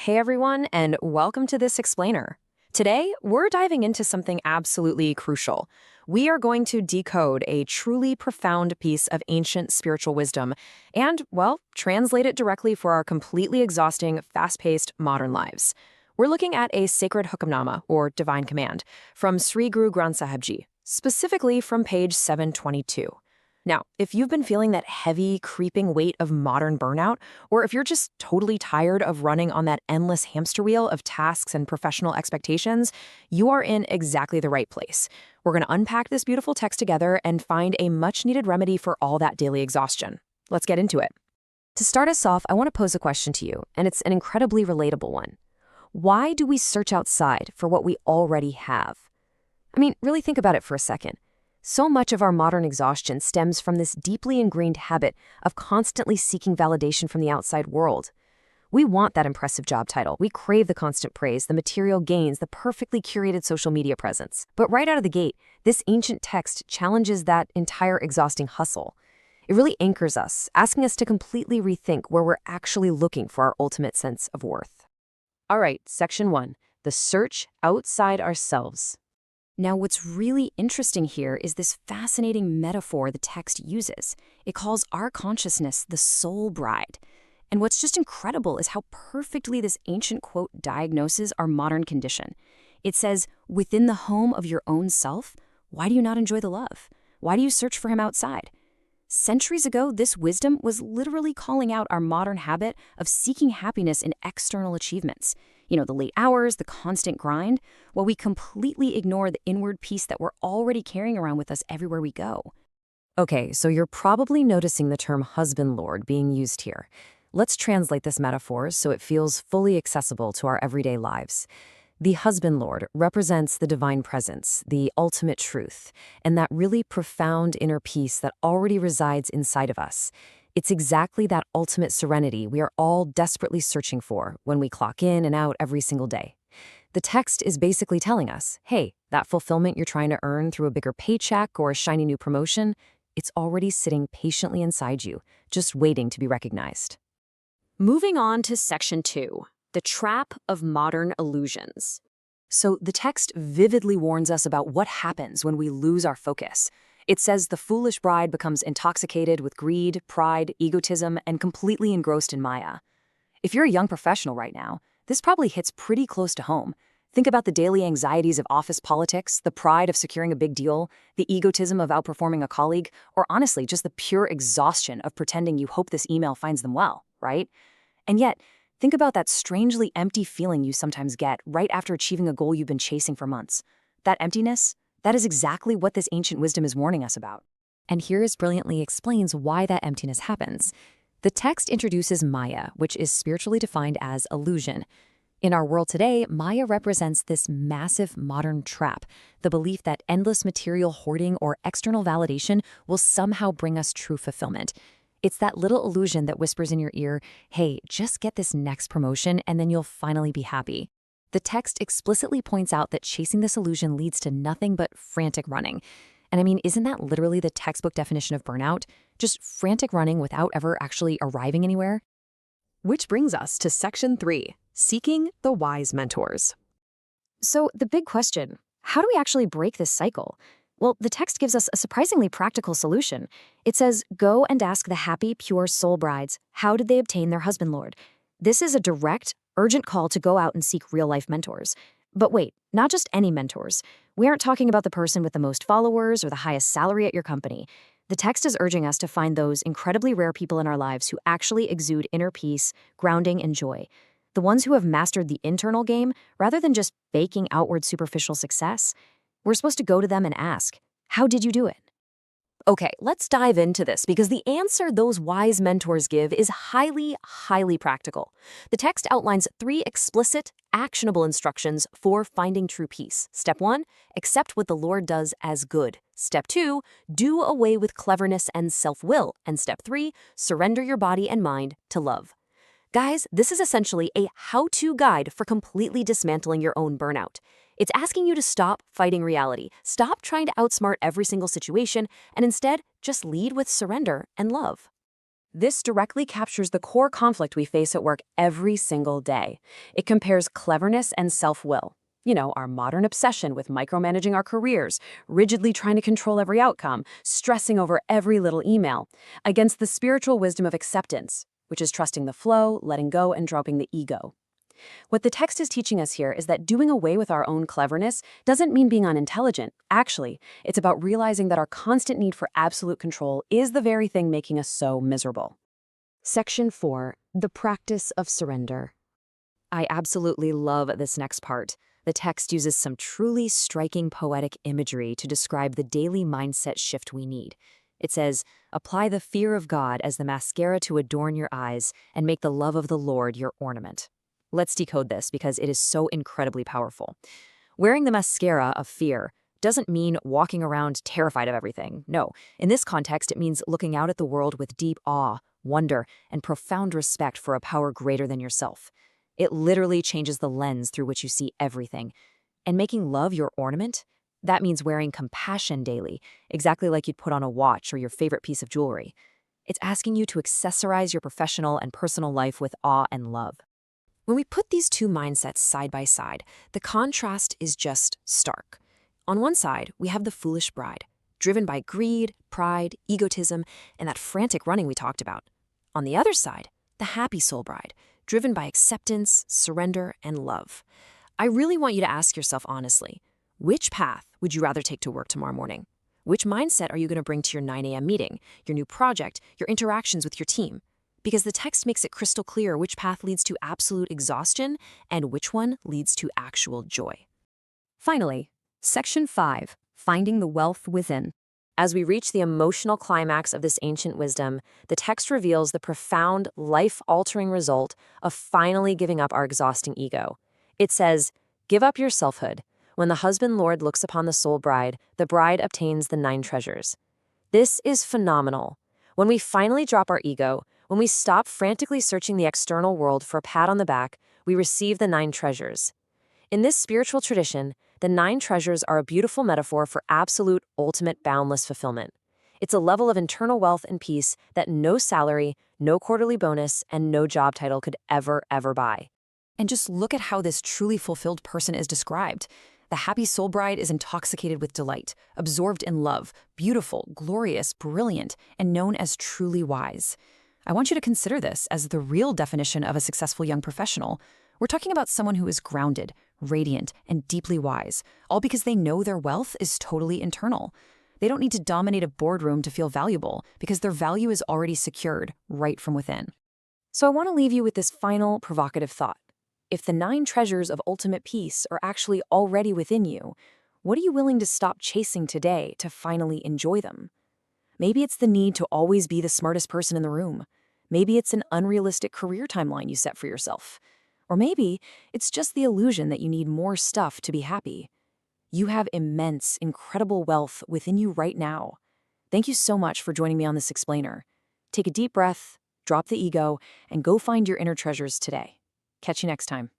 Hey everyone, and welcome to this explainer. Today, we're diving into something absolutely crucial. We are going to decode a truly profound piece of ancient spiritual wisdom and, well, translate it directly for our completely exhausting, fast-paced modern lives. We're looking at a sacred Hukamnama, or divine command, from Sri Guru Granth Sahib Ji, specifically from page 722. Now, if you've been feeling that heavy, creeping weight of modern burnout, or if you're just totally tired of running on that endless hamster wheel of tasks and professional expectations, you are in exactly the right place. We're going to unpack this beautiful text together and find a much-needed remedy for all that daily exhaustion. Let's get into it. To start us off, I want to pose a question to you, and it's an incredibly relatable one. Why do we search outside for what we already have? I mean, really think about it for a second. So much of our modern exhaustion stems from this deeply ingrained habit of constantly seeking validation from the outside world. We want that impressive job title. We crave the constant praise, the material gains, the perfectly curated social media presence. But right out of the gate, this ancient text challenges that entire exhausting hustle. It really anchors us, asking us to completely rethink where we're actually looking for our ultimate sense of worth. All right, section 1, the search outside ourselves. Now, what's really interesting here is this fascinating metaphor the text uses. It calls our consciousness the soul bride. And what's just incredible is how perfectly this ancient quote diagnoses our modern condition. It says, within the home of your own self, why do you not enjoy the love? Why do you search for him outside? Centuries ago, this wisdom was literally calling out our modern habit of seeking happiness in external achievements. You know, the late hours, the constant grind, while we completely ignore the inward peace that we're already carrying around with us everywhere we go. Okay, so you're probably noticing the term husband-lord being used here. Let's translate this metaphor so it feels fully accessible to our everyday lives. The husband-lord represents the divine presence, the ultimate truth, and that really profound inner peace that already resides inside of us. It's exactly that ultimate serenity we are all desperately searching for when we clock in and out every single day. The text is basically telling us, hey, that fulfillment you're trying to earn through a bigger paycheck or a shiny new promotion, it's already sitting patiently inside you, just waiting to be recognized. Moving on to section 2, the trap of modern illusions. So the text vividly warns us about what happens when we lose our focus. It says the foolish bride becomes intoxicated with greed, pride, egotism, and completely engrossed in Maya. If you're a young professional right now, this probably hits pretty close to home. Think about the daily anxieties of office politics, the pride of securing a big deal, the egotism of outperforming a colleague, or honestly, just the pure exhaustion of pretending you hope this email finds them well, right? And yet, think about that strangely empty feeling you sometimes get right after achieving a goal you've been chasing for months. That emptiness? That is exactly what this ancient wisdom is warning us about. And here is brilliantly explains why that emptiness happens. The text introduces Maya, which is spiritually defined as illusion. In our world today, Maya represents this massive modern trap, the belief that endless material hoarding or external validation will somehow bring us true fulfillment. It's that little illusion that whispers in your ear, hey, just get this next promotion and then you'll finally be happy. The text explicitly points out that chasing this illusion leads to nothing but frantic running. And I mean, isn't that literally the textbook definition of burnout? Just frantic running without ever actually arriving anywhere? Which brings us to section 3, seeking the wise mentors. So the big question, how do we actually break this cycle? Well, the text gives us a surprisingly practical solution. It says, go and ask the happy, pure soul brides, how did they obtain their husband-lord? This is a direct, urgent call to go out and seek real-life mentors. But wait, not just any mentors. We aren't talking about the person with the most followers or the highest salary at your company. The text is urging us to find those incredibly rare people in our lives who actually exude inner peace, grounding, and joy. The ones who have mastered the internal game rather than just baking outward superficial success. We're supposed to go to them and ask, how did you do it? Okay, let's dive into this because the answer those wise mentors give is highly, highly practical. The text outlines 3 explicit, actionable instructions for finding true peace. Step 1, accept what the Lord does as good. Step 2, do away with cleverness and self-will. And step 3, surrender your body and mind to love. Guys, this is essentially a how-to guide for completely dismantling your own burnout. It's asking you to stop fighting reality, stop trying to outsmart every single situation, and instead just lead with surrender and love. This directly captures the core conflict we face at work every single day. It compares cleverness and self-will. Our modern obsession with micromanaging our careers, rigidly trying to control every outcome, stressing over every little email, against the spiritual wisdom of acceptance, which is trusting the flow, letting go, and dropping the ego. What the text is teaching us here is that doing away with our own cleverness doesn't mean being unintelligent. Actually, it's about realizing that our constant need for absolute control is the very thing making us so miserable. Section 4. The Practice of Surrender. I absolutely love this next part. The text uses some truly striking poetic imagery to describe the daily mindset shift we need. It says, "Apply the fear of God as the mascara to adorn your eyes, and make the love of the Lord your ornament." Let's decode this because it is so incredibly powerful. Wearing the mascara of fear doesn't mean walking around terrified of everything. No, in this context, it means looking out at the world with deep awe, wonder, and profound respect for a power greater than yourself. It literally changes the lens through which you see everything. And making love your ornament? That means wearing compassion daily, exactly like you'd put on a watch or your favorite piece of jewelry. It's asking you to accessorize your professional and personal life with awe and love. When we put these two mindsets side by side, the contrast is just stark. On one side, we have the foolish bride, driven by greed, pride, egotism, and that frantic running we talked about. On the other side, the happy soul bride, driven by acceptance, surrender, and love. I really want you to ask yourself honestly, which path would you rather take to work tomorrow morning? Which mindset are you going to bring to your 9 a.m. meeting, your new project, your interactions with your team? Because the text makes it crystal clear which path leads to absolute exhaustion and which one leads to actual joy. Finally, Section 5, Finding the Wealth Within. As we reach the emotional climax of this ancient wisdom, the text reveals the profound, life-altering result of finally giving up our exhausting ego. It says, "Give up your selfhood. When the husband Lord looks upon the soul bride, the bride obtains the 9 treasures." This is phenomenal. When we finally drop our ego, when we stop frantically searching the external world for a pat on the back, we receive the 9 treasures. In this spiritual tradition, the 9 treasures are a beautiful metaphor for absolute, ultimate, boundless fulfillment. It's a level of internal wealth and peace that no salary, no quarterly bonus, and no job title could ever buy. And just look at how this truly fulfilled person is described. The happy soul bride is intoxicated with delight, absorbed in love, beautiful, glorious, brilliant, and known as truly wise. I want you to consider this as the real definition of a successful young professional. We're talking about someone who is grounded, radiant, and deeply wise, all because they know their wealth is totally internal. They don't need to dominate a boardroom to feel valuable because their value is already secured right from within. So I want to leave you with this final provocative thought. If the 9 treasures of ultimate peace are actually already within you, what are you willing to stop chasing today to finally enjoy them? Maybe it's the need to always be the smartest person in the room. Maybe it's an unrealistic career timeline you set for yourself. Or maybe it's just the illusion that you need more stuff to be happy. You have immense, incredible wealth within you right now. Thank you so much for joining me on this explainer. Take a deep breath, drop the ego, and go find your inner treasures today. Catch you next time.